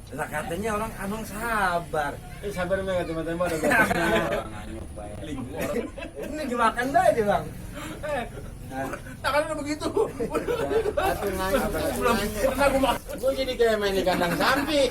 Lah katanya orang abang sabar. Sabar mah tiba-tiba ada batasnya. Nganyuk bae. Ini dimakan aja bang. Tangan udah begitu. Atuh nganyuk. Belum pernah gue makan. Gue jadi kayak main di kandang sapi.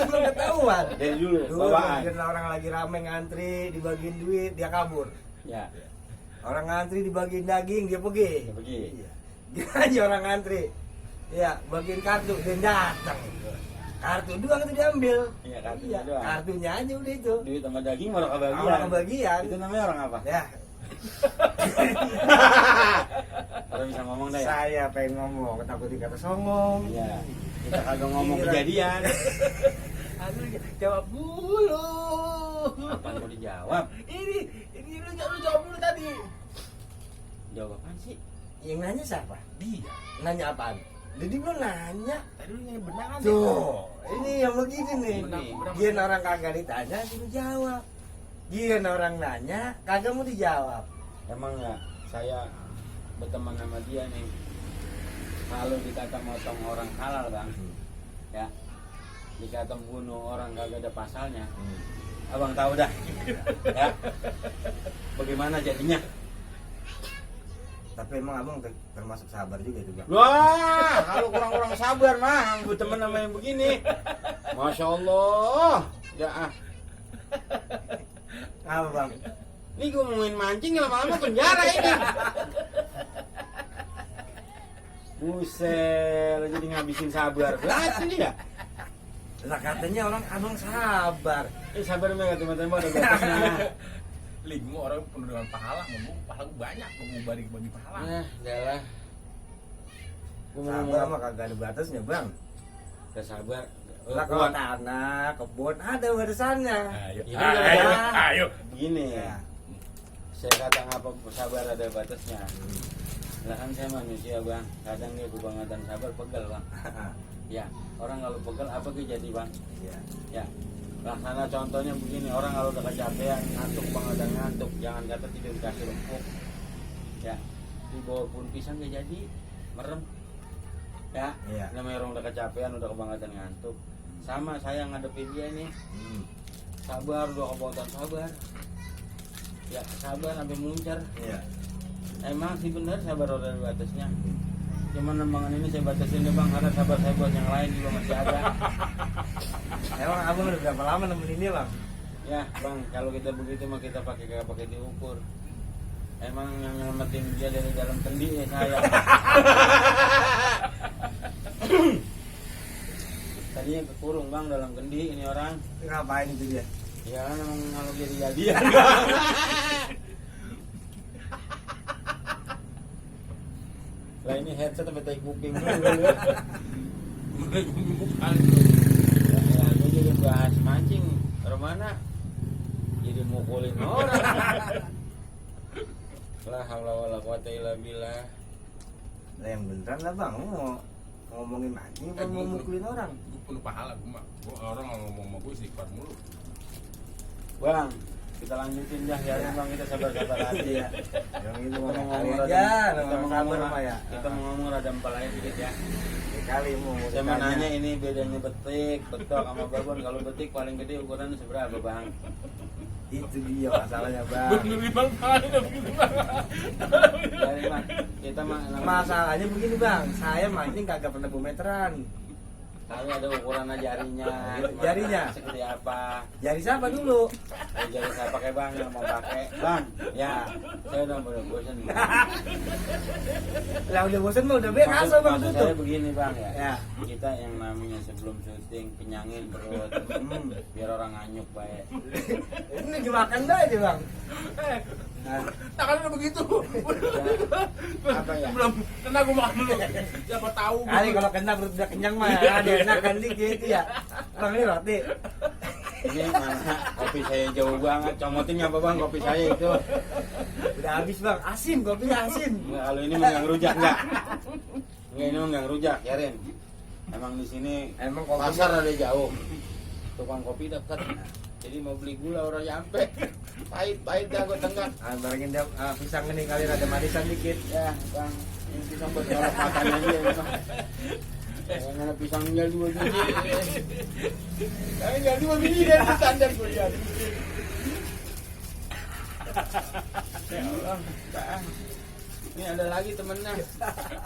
Belum ketahuan. Dari dulu, Dulu bawaan. mungkin orang lagi rame ngantri dibagiin duit dia kabur. Ya, Orang ngantri dibagiin daging dia pergi. dia pergi. Iya. Dia aja orang ngantri. Iya, bagiin kartu dia datang. Kartu doang itu diambil. Iya, kartu Iya, doang. kartunya aja udah itu. Duit sama daging malah kebagian. Orang kebagian. Itu namanya orang apa? Ya, Orang bisa ngomong dah ya. saya pengen ngomong, takut dikata songong. Iya. Kita kagak ngomong Gila. kejadian. Aduh, jawab dulu. Apa mau dijawab? Ini lu jawab dulu tadi. Jawab apaan sih? Yang nanya siapa? Dia. Nanya apaan? Jadi belum nanya. Tadi lu yang benar kan? Tuh, ini yang begini nih. Benar. Dia orang kagak ditanya, dia jawab. Dia orang nanya, kagak mau dijawab. Emang ya, saya berteman sama dia nih. Kalau dikata motong orang halal bang, ya, dikata bunuh orang kagak ada pasalnya. Abang tahu dah, ya. Bagaimana jadinya? Tapi emang abang termasuk sabar juga itu bang. Wah, kalau kurang-kurang sabar mah, berteman sama yang begini. Masya Allah, ya ah. Apa bang? Ini gue ngomongin mancing lama-lama penjara ini. Buset, lo jadi ngabisin sabar banget ini ya. Lah katanya orang abang sabar. Sabar mah tiba-tiba ada batasnya. Lingmu orang penuh dengan pahala, pahala gue banyak, mau bagi pahala. Nah, udahlah. Gue mau Sabar ngomong mah kagak ada batasnya bang. udah sabar. Lah kalau tanah, kebun ada batasannya. Ayo, Iya, ayo, iya. ayo. Begini Ya. saya kata ngapa sabar ada batasnya. Lah kan saya manusia bang, kadang dia kebangetan sabar pegel bang. Ya, orang kalau pegel apa jadi bang? Iya. Ya, laksana contohnya begini, orang kalau udah kecapean, ngantuk bang, ada ngantuk, jangan kata tidak dikasih empuk. Ya, dibawa pun pisang gak jadi, merem. Ya, Iya. namanya orang udah kecapean, udah kebangetan ngantuk. Sama saya ngadepin dia nih, sabar, udah kebangetan sabar. Ya, sabar sampai muncar. Iya. Emang sih bener sabar udah ada batasnya. Cuman embangan ini saya batasin deh bang, karena sabar saya buat yang lain juga masih ada. Emang abang udah berapa lama nemenin ini bang? Ya bang, kalau kita begitu mah kita kagak pakai diukur. Emang yang nyelamatin dia dari dalam kendi ya saya. Tadinya kekurung bang dalam kendi ini orang. Ngapain itu dia? Ya kan emang kalau jadi-jadian. Lah ini headset sampai tai kuping dulu. Ya, gue juga bahas mancing. Romana jadi mukulin orang. La haula wala quwata illa billah. Lah yang beneran lah bang, mau ngomongin mancing apa mau mukulin orang? Gue penuh pahala gue mah. Orang ngomong sama gue istighfar mulu. Bang, kita lanjutin dah ya bang, kita sabar-sabar aja ya. Yang itu Kita mau mau kali ngomong aja, kita nama mau sabar ngomong mah ya. kita mau ngomong rada empal aja dikit ya. Kali mau Saya mau nanya ini bedanya betik, betok sama babon. Kalau betik paling gede ukurannya seberapa bang? Itu dia masalahnya bang. Bener nih bang, pahalanya begitu bang. Dari bang, kita mah Masalahnya begini bang, saya mancing kagak pernah meteran. Tahu ada ukuran jarinya, Jarinya? segede apa? Jari siapa dulu? Jari saya pakai bang, yang mau pakai bang. Ya, saya udah bosan. Lah udah bosan mah udah be ngaso bang Maksud tutup. saya begini bang ya. Ya. Kita yang namanya sebelum syuting kenyangin perut, biar orang nganyuk baik. Ini dimakan aja bang. Nah, Tangan udah begitu. Apa ya? Belum kena gue makan dulu. Siapa tahu. kali kalau kena perut udah kenyang mah ada enakan dikit ya. Bang ini roti. Ini mana kopi saya jauh banget. Comotin apa bang kopi saya itu? Udah habis bang, asin kopinya asin. Nggak, kalau ini mah nggak ngerujak nggak? Nggak, ini mah nggak ngerujak ya Ren. Emang di sini Emang kopinya- pasar ada jauh. Tukang kopi dekat. Jadi mau beli gula orang nyampe. Pahit dah gue tengah. Barangin dia pisang ini kali ada manisan dikit. Ya bang, ini pisang buat colok matanya dia ini bang. Yang ada pisang tinggal 2 biji. Tinggal 2 biji dari standar gue lihat. Ya Allah, Bang. Ini ada lagi temennya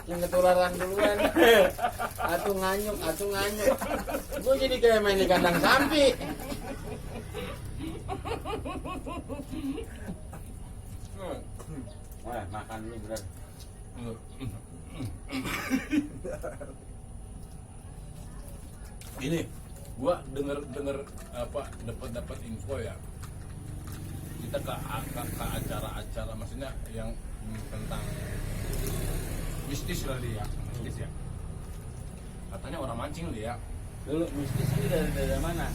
yang ketularan duluan. Atuh nganyuk. Gue jadi kayak main di kandang sapi. Wah, makan dulu bener. Ini gua denger apa dapat info ya. Kita ke acara-acara maksudnya yang tentang mistis lah dia, mistis ya. Katanya orang mancing dia. Dulu mistis ini dari mana?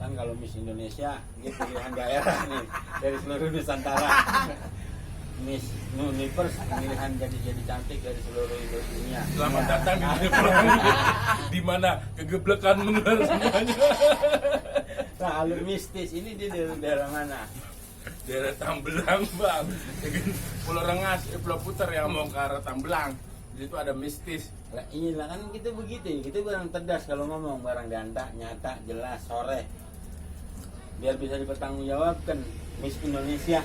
Kan kalau Miss Indonesia ini pilihan daerah nih dari seluruh Nusantara. Miss Universe pilihan jadi cantik dari seluruh dunia. Selamat Ya. datang di mana kegeblekan menular semuanya. Nah, alur mistis ini dia dari daerah mana? Daerah Tambelang bang, Pulau Rengas, Pulau Puter yang mau ke arah Tambelang. Di situ ada mistis. Lah inilah kan kita begitu, kita barang tegas kalau ngomong, barang ganda, nyata, jelas, sore. Biar bisa dipertanggungjawabkan Miss Indonesia.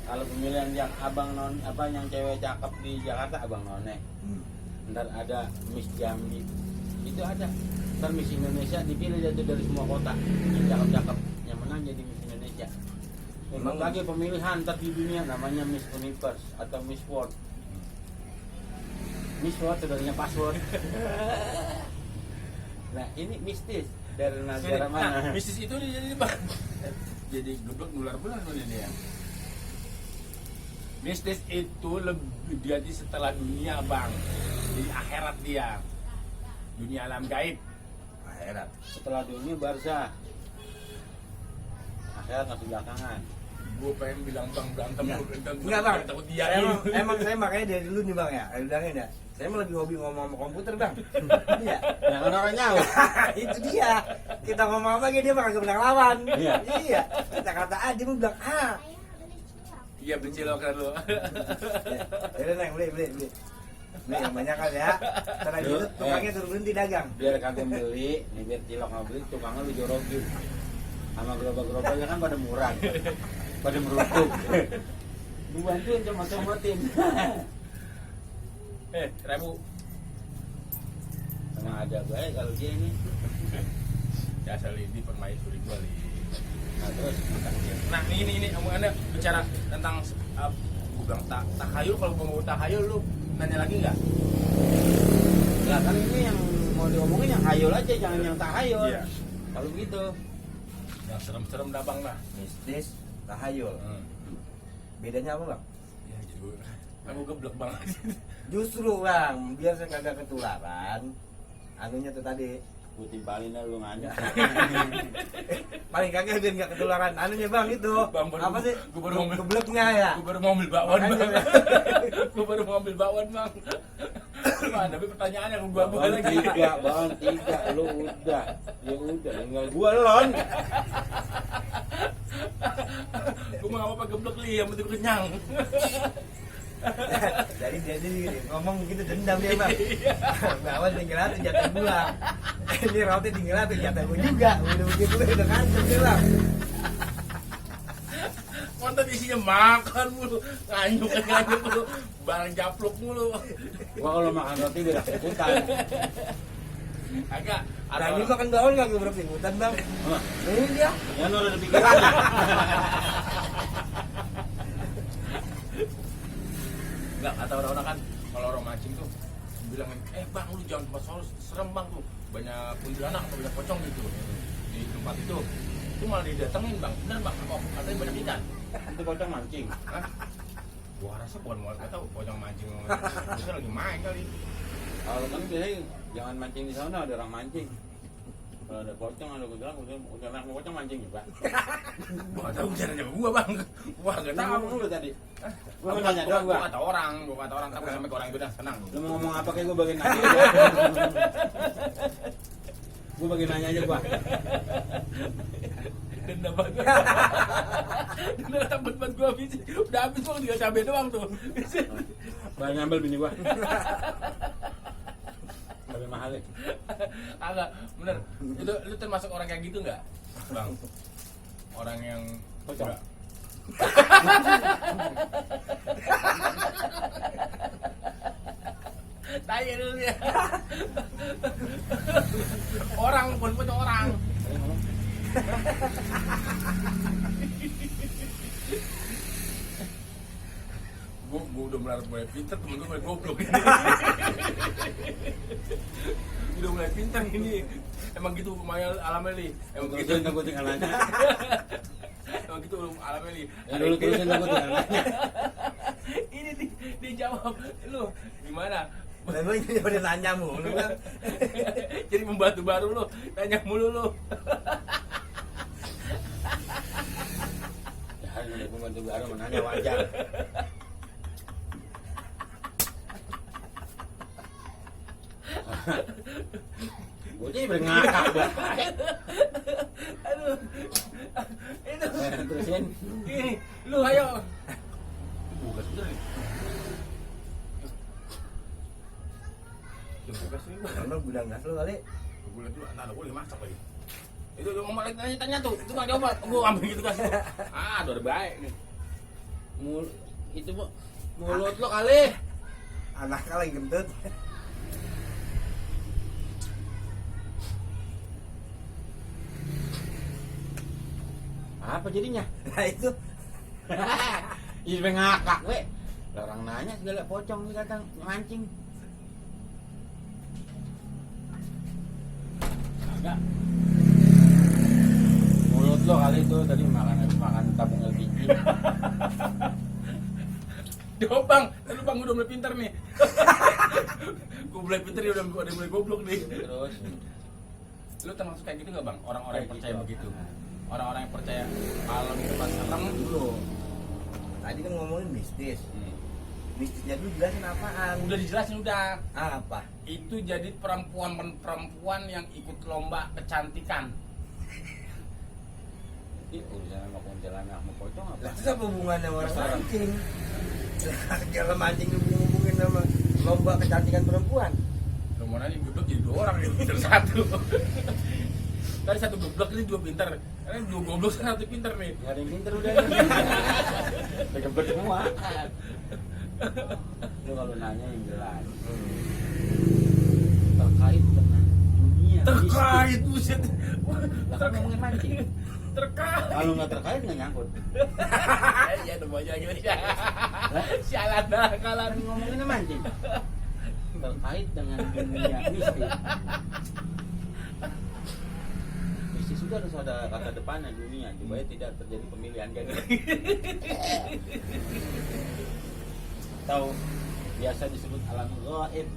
Kalau pemilihan yang abang non apa yang cewek cakep di Jakarta abang none. Ntar ada Miss Jambi. Itu ada. Ntar Miss Indonesia dipilih dari semua kota yang cakep-cakep. Yang menang jadi Miss Indonesia. Memang lagi pemilihan ntar di dunia namanya Miss Universe atau Miss World. Miss World sebenarnya password. Nah ini mistis dari negara mana? Nah, mistis itu dia jadi bang. Jadi geblek nular bulan dia. Mistis itu lebih jadi setelah dunia bang, di akhirat dia, dunia alam gaib. Akhirat. Setelah dunia barzah. Akhirat masih belakangan. Gue pengen bilang bang berantem, Enggak bang. takut dia. Emang saya makanya dari dulu nih bang ya. Saya bilangin ya. Saya mah lebih hobi ngomong sama komputer bang. Iya. Yang orang nyawa. Itu dia. Kita ngomong apa dia mah kagak pernah lawan. Iya. Iya. Kita kata A dia mah bilang A. Iya bencilok kan lo. Ya neng beli. Beli yang banyak kan ya. Setelah itu tukangnya turun berhenti dagang. Biar kagak beli, nih biar cilok nggak beli, tukangnya lu jorokin. Sama gerobak-gerobaknya kan pada murah, pada meruntuk. Lu bantuin comot-comotin. Rebu. Sama ada baik kalau dia ini. Ya asal ini permaisuri gue li. Nah terus Nah ini omongannya bicara tentang gue bilang tahayul. Kalau gue mau tahayul lu nanya lagi nggak? lah kan ini yang mau diomongin yang hayul aja, jangan yang tak hayul. Iya. Kalau gitu. Yang serem-serem dah bang lah. Mistis, tahayul. Bedanya apa bang? Ya juga. Aku geblek banget. Justru bang, biar saya kagak ketularan. Anunya tuh tadi. Gue timpalin dah lu ngajak. Paling kagak biar nggak ketularan. Anunya bang itu. Bang, baru- Apa sih? gua baru ngomong. Gebleknya ya. Gue baru mau ambil bakwan Makanya, bang. Bang. Gue baru mau ambil bakwan bang. Mana tapi pertanyaannya aku gua Bawaan lagi. 3, bawaan 3, lu udah. Ya udah, tinggal gua lon. Gue mau apa geblek li, yang penting gua kenyang. Jadi dia ini ngomong gitu dendam dia bang. Bawa tinggal aja jatah gua. Ini roti tinggal aja jatah gua juga. Udah begitu udah kancet dia bang. Konten isinya makan mulu, nganyuk mulu, barang japluk mulu. Gua kalau makan roti beda keputan. Agak Ada ada ini makan bawang nggak gue berpimutan bang. Wah, Ini dia. ya lu udah pikiran. Enggak, kata orang-orang kan kalau orang mancing tuh bilangin, bang lu jangan tempat soal serem bang tuh banyak kuntilanak atau banyak pocong gitu di tempat itu. itu malah didatengin bang, bener bang, kok katanya banyak ikan. Itu pocong mancing. Hah? Gua rasa bukan mau nggak tahu pocong mancing, bisa lagi main kali. Kalau kan biasanya jangan mancing di sana, ada orang mancing. Kalau ada pocong, ada kuda, udah mau pocong mancing juga. Gua nggak tahu caranya gua bang, gua nggak Kita tahu. ngomong dulu tadi. Gua Gua nanya doang gua. kata orang, tapi sampai ke orang itu dah tenang. Lu mau ngomong apa kayak gua bagian nanya. Gua bagian nanya aja gua. Dendam banget. Dendam rambut banget gua habis. Udah habis gua tinggal cabai doang tuh. Baru ngambil bini gua. Lebih mahal ya. Agak bener. Itu lu termasuk orang kayak gitu nggak, bang? Orang yang Pocong. nggak. Tanya dulu ya. Orang pun punya orang. Ayo ngomong. Gue udah mulai pinter, temen gue mulai goblok ini. Udah mulai pinter ini. Emang gitu Maya alamnya nih. Emang gitu. Terusin gua tinggal nanya. Emang gitu alamnya nih. Ya dulu terusin gua tinggal nanya. Ini dia jawab, lu gimana? Dan gue ini udah nanya mulu kan. Jadi pembantu baru lu, tanya mulu lu. Ya, ini pembantu baru menanya wajar. Gue jadi berngakak dah. Aduh, itu. Terusin. Ini, lu ayo. Bukan bener nih. Bukan sih, Bang. Karena gudang gas lu kali. Gue liat dulu, nah gue lagi masak lagi. Itu udah ngomong lagi tanya tuh, itu nggak jawab. Gue ambil gitu kasih. Ah, udah baik nih. Itu mulut lo kali. Anaknya lagi gendut. Apa jadinya? Nah itu. Ih, ngakak we. Lah orang nanya segala pocong nih kadang mancing. Agak. Mulut lo kali itu tadi makan tabung LPG. Jawab bang, lu bang udah mulai pintar nih. Gue mulai pintar ya udah mulai goblok nih. Terus Lu termasuk kayak gitu nggak bang? Orang-orang yang Kayak percaya gitu. begitu. Orang-orang yang percaya kalau di tempat serem dulu. Tadi kan ngomongin mistis. Mistisnya dulu jelasin apaan? Udah dijelasin udah. Apa? Itu jadi perempuan yang ikut lomba kecantikan. ini urusan sama kuntilanak sama pocong apa? Lah terus apa hubungannya sama orang mancing? Segala mancing hubungin sama lomba kecantikan perempuan. Lu mau nanya goblok jadi dua orang nih, pintar satu. Tadi satu goblok ini dua pintar. Karena dua goblok satu pintar nih. Gak ada yang pinter udah. Udah kebet semua. Lu kalau nanya yang jelas. Terkait dengan dunia. Terkait buset. Lah kan ngomongin mancing. Terkait. Kalau nggak terkait nggak nyangkut. Ya namanya gitu. Sialan dah kalan Kan ngomongin mancing. Terkait dengan dunia mistis. Mistis sudah harus ada kata depannya dunia supaya tidak terjadi pemilihan ganda. Atau biasa disebut alam gaib,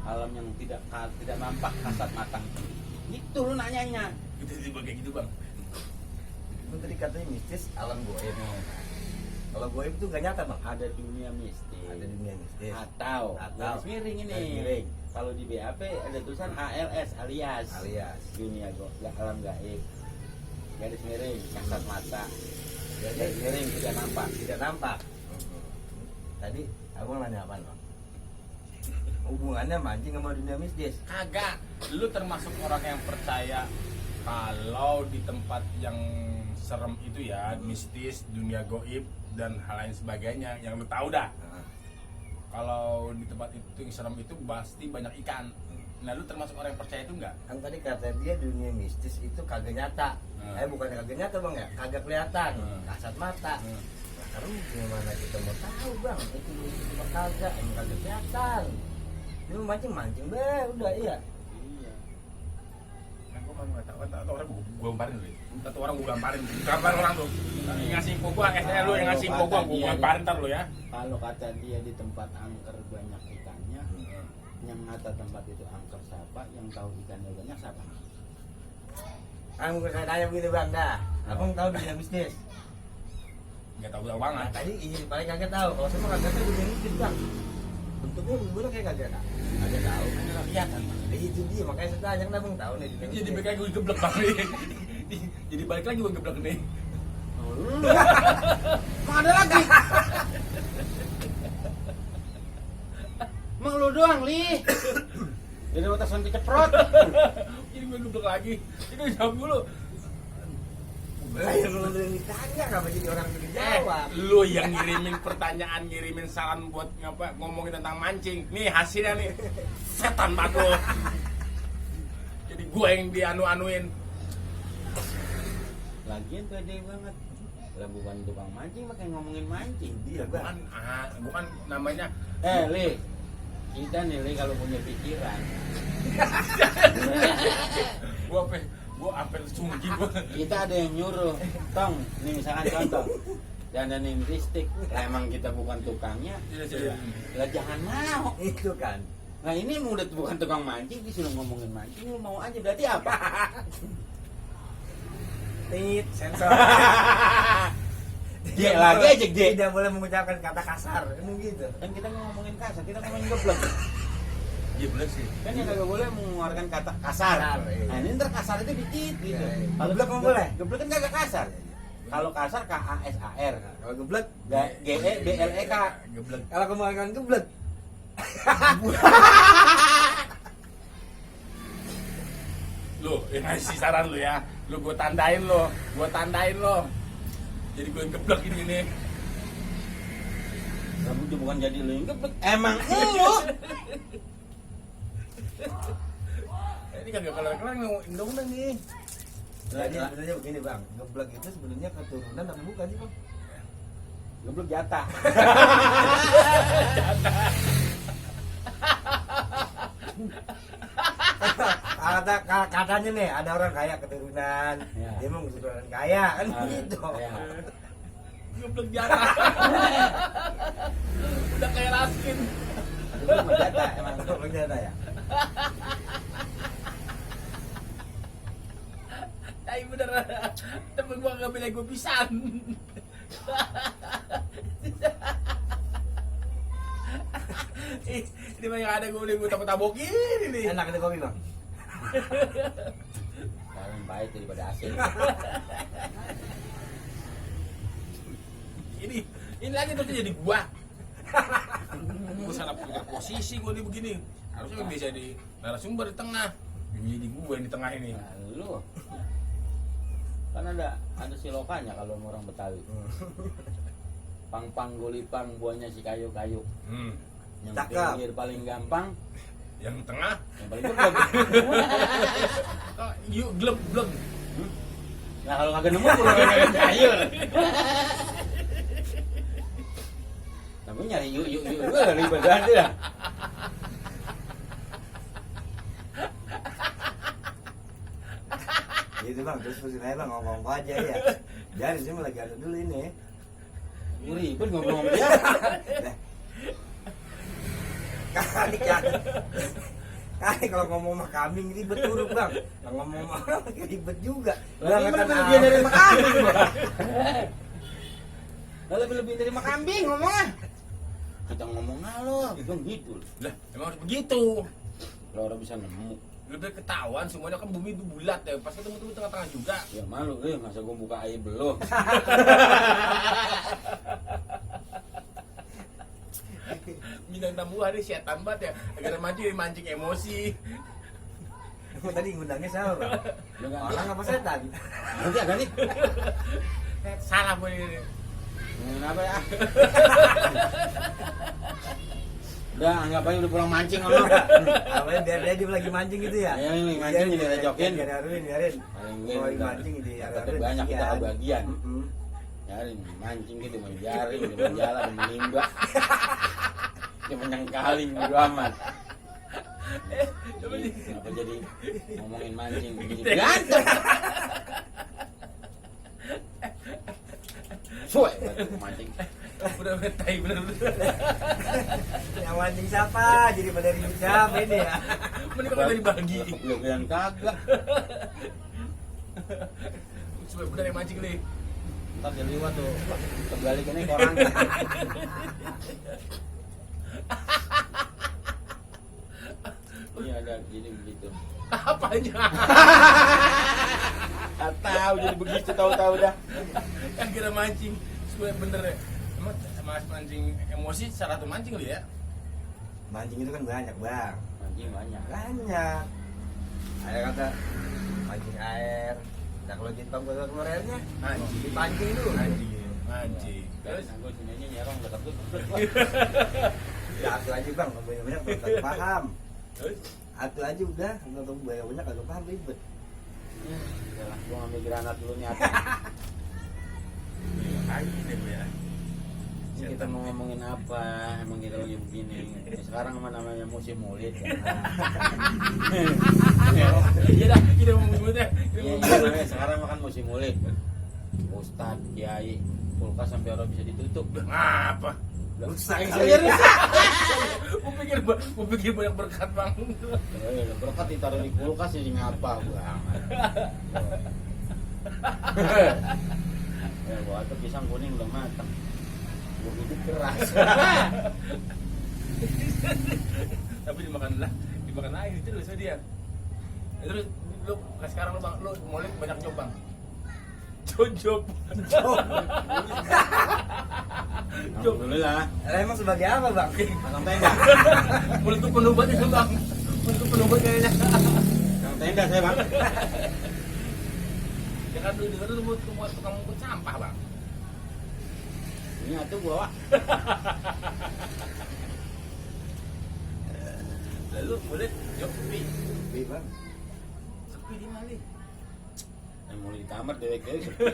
alam yang tidak nampak kasat mata. Itu lu nanyanya. Kita tiba kayak gitu bang. Itu tadi katanya mistis alam goib. Kalau goib itu nggak nyata bang. Ada dunia mistis. Ada dunia mistis. Atau garis miring ini. Garis miring. Kalau di BAP ada tulisan ALS alias dunia alam gaib. Garis miring kasat mata. Garis miring tidak nampak. Tidak nampak. Tadi abang nanya apa bang? Hubungannya mancing sama dunia mistis. Kagak. Lu termasuk orang yang percaya kalau di tempat yang serem itu ya, mistis, dunia goib dan hal lain sebagainya yang lu tahu dah. Nah, Kalau di tempat itu yang serem itu pasti banyak ikan. Nah, lu termasuk orang yang percaya itu enggak? kan tadi kata dia dunia mistis itu kagak nyata. Bukan kagak nyata bang ya, kagak kelihatan, kasat mata. Nah, karena gimana kita mau tahu bang itu cuma kagak, emang kagak kelihatan. Ini mancing be, udah iya. Iya. Nah, gua kan nggak tahu, tahu orang gua gamparin dulu. Satu orang gua gambar orang tuh. Yang ngasih info gua, lu yang ngasih info gua gamparin ntar lu ya. Kalau kata dia di tempat angker banyak ikannya, yang kata tempat itu angker siapa, yang tahu ikannya banyak siapa? Kamu saya tanya begini bang, dah. Abang tahu dunia bisnis. Nggak tahu banget. Nah, tadi ini paling kagak tahu. Kalau semua kagak tahu dunia bisnis bang. Bentuknya bubur kayak kagak tahu. Kagak tahu. Kan nggak kelihatan. Itu dia makanya saya tanya kenapa bang tahu nih. Jadi BK gue geblek bang nih. Jadi balik lagi gue geblek nih. Emang ada lagi? Emang lu doang, Li? Jadi lu tasan keceprot. Jadi gue geblek lagi. Itu jawab dulu. Lu ditanya kenapa jadi orang yang dijawab? Lu yang ngirimin pertanyaan, ngirimin saran buat ngomongin tentang mancing. Nih hasilnya nih. Setan banget lu. Jadi gue yang dianu-anuin. Lagian pede banget. Lah bukan tukang mancing, pakai ngomongin mancing. Dia Gue bang. kan namanya. Li, kita nih Li kalau punya pikiran, Gue ampe sungki gue. kita ada yang nyuruh, Tong, nih misalkan contoh, dandanin listrik, lah emang kita bukan tukangnya, Iya. lah jangan mau. Itu kan. Nah ini udah bukan tukang mancing, disuruh ngomongin mancing, lu mau aja, berarti apa? Tit sensor. J lagi aja J. Tidak boleh mengucapkan kata kasar. Emang gitu. Kan kita ngomongin kasar, kita ngomongin geblek. Iya bener sih. Kan yang kagak boleh mengeluarkan kata kasar. Kasar, iya. Nah ini ntar kasar itu dikit gitu. Iya, iya. Kalau Geblek nggak boleh? Geblek kan kagak kasar. Kalau kasar KASAR. Kalau geblek, GEBLEK. Geblek. kalau kemarin geblek. Lu yang ngasih saran lu ya. Lu gue tandain lo. Jadi gue yang geblek ini nih. Kamu tuh bukan jadi lu yang geblek. Emang lu. Ini kagak kelar-kelar undang-undang nih. Jadi sebenarnya begini bang, geblek itu sebenarnya keturunan tapi bukan sih bang? Geblek jatah. Katanya nih ada orang kaya keturunan, Ya. dia emang keturunan kaya kan Ah, gitu. ya. Geblek jatah. Udah kayak Raskin. Geblek jatah emang. Geblek jatah ya. Tapi bener. Temen gua gak bilang gue pisan. Ini mah yang ada gue tabok-tabokin ini. Enak itu kopi bang. Kalian pahit daripada asin. Ini lagi tuh jadi gua. Gua salah punya posisi gua nih begini. Harusnya bisa di narasumber di tengah. Ini jadi gua yang di tengah ini. Nah, lu. Kan ada silokannya kalau orang Betawi. Pang-pang gulipang buahnya si kayu-kayu. Yang Cakep. pinggir paling gampang, Yang tengah, yang paling geblek. yuk gleb-gleb. Nah kalau kagak nemu gua kagak sayur. Tapi nyari yuk gua ribet aja. Gitu bang, terus terusin aja bang, ngomong aja ya. Jadi sih lagi ada dulu ini. Gua ribet ngomong sama dia. Kali kalau ngomong sama kambing ribet turun bang. Kalau ngomong sama orang ribet juga. Lebih lebih dari makambing gua. Lebih dari makambing ngomongnya. Kita ngomong ngalor, gitu. Lah, emang harus begitu. Kalau orang bisa nemu. Udah ketahuan semuanya kan bumi itu bulat ya. Pas ketemu tuh tengah-tengah juga. Ya malu masa gua buka air belum. Bintang tamu hari setan banget ya. Agar mancing emosi. Tadi ngundangnya siapa bang? Lu nggak Orang apa setan? nanti agak nih. Salah gue ini. Kenapa ya? Udah anggap aja udah pulang mancing sama. Awalnya biar dia lagi mancing gitu ya? Iya, ini mancing jadi recokin. Biarin. Paling Mau mancing gitu ya. Tapi banyak kita kebagian. Mm-mm. Nyari mancing gitu, main jaring, main jalan, menimba. Dia menyangkalin bodo amat. Coba Ih, di. kenapa jadi ngomongin mancing begini berantem? Suwe batu mancing. Udah tai bener. Yang mancing siapa? Jadi pada ribut siapa ini ya? Mending kalau tadi bagi. Lu bilang kagak. Supaya bener yang mancing nih. Ntar dia liwat tuh terbalik ini orang. Iya ada jadi begitu. Apanya? Gak tahu jadi begitu tahu-tahu dah. Kan kira mancing. Supaya bener ya. Emang mas mancing emosi salah satu mancing lu ya? Mancing itu kan banyak bang. Mancing banyak. Banyak. Ada kata mancing air. Nah kalau Jepang kalau keluar airnya, Mancing. dipancing dulu. Mancing. Terus Terus gue sini nyerong dekat tuh. Ya atu aja bang, nggak banyak-banyak kagak paham. terus Atu aja udah, nggak tahu banyak-banyak kagak paham ribet. Udah lah, gue ngambil granat dulu nih. lagi deh Bu ya. Ini kita mau ngomongin apa? Emang kita lagi begini. Ya, sekarang apa namanya musim maulid. Iya dah, kita mau ngomongin Iya, namanya sekarang makan musim maulid. Ustad, kiai, kulkas sampai orang bisa ditutup. Ngapa? Rusak. Gua pikir banyak berkat bang. Berkat ditaruh di kulkas jadi ngapa bang? Ya, gua tuh pisang kuning belum matang. Gua hidup keras. Tapi dimakan lagi terus sama dia. Terus lu sekarang lu bang, lu mulai banyak job bang. Job. Alhamdulillah. Emang sebagai apa bang? Kang tenda. Untuk penubat itu bang. Untuk penubat kayaknya. Kang tenda saya bang. Ya kan lu dengar lu buat tukang ngangkut sampah bang. Ini atuh bawa. Lalu boleh job sepi. Sepi bang. Sepi di mana? Yang mau di kamar dewek-dewek sepi.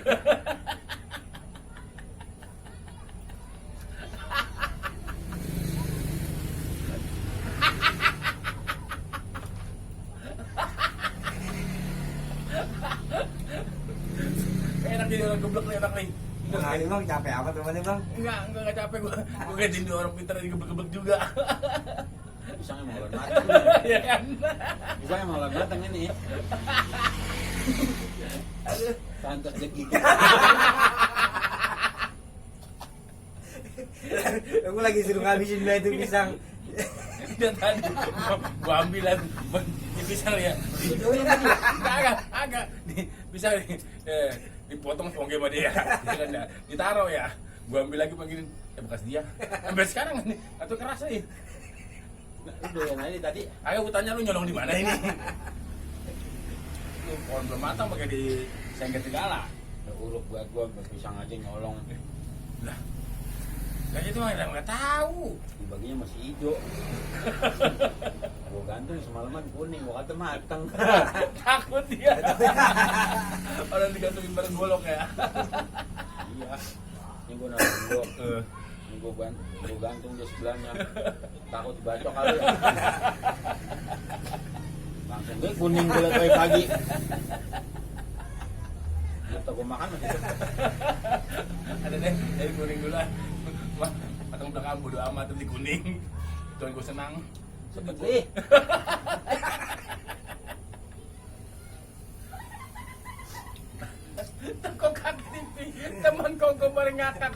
Enak jadi orang geblek nih enak nih. Nah, ini bang capek apa temannya bang? Enggak capek gua. Gua kayak jadi orang pintar digeblek-geblek juga. Pisangnya malah matang. Ya kan? Pisangnya malah matang ini. Pantas degigit. Aku lagi suruh ngabisin dua itu pisang. Dan tadi gua ambilan di pisang ya. Agak di pisang dipotong sama sama dia. Kan ditaruh ya. Gua ambil lagi begini bekas dia. Sampai sekarang nih atau keras nih. Udah yang ini tadi. Ayo gua tanya lu nyolong di mana ini? Lu pohon belum matang pakai di sengket segala. Uruk buat gua pisang aja nyolong. Lah. Lah itu mah enggak tahu. Dibaginya masih hijau. Gua gantung semalaman kuning, gua kata matang. Takut dia. Orang digantungin bareng golok ya. Iya. Ini gua naruh gua. Ini gua gantung di sebelahnya. Takut dibacok kali ya. Langsung deh kuning gua kayak pagi. Atau gua makan masih cepet. Ada deh dari kuning dulu lah. Matang belakang bodo amat tapi kuning. Tuan gue senang. Cepet deh. Kok kaki teman kok bareng ngakak.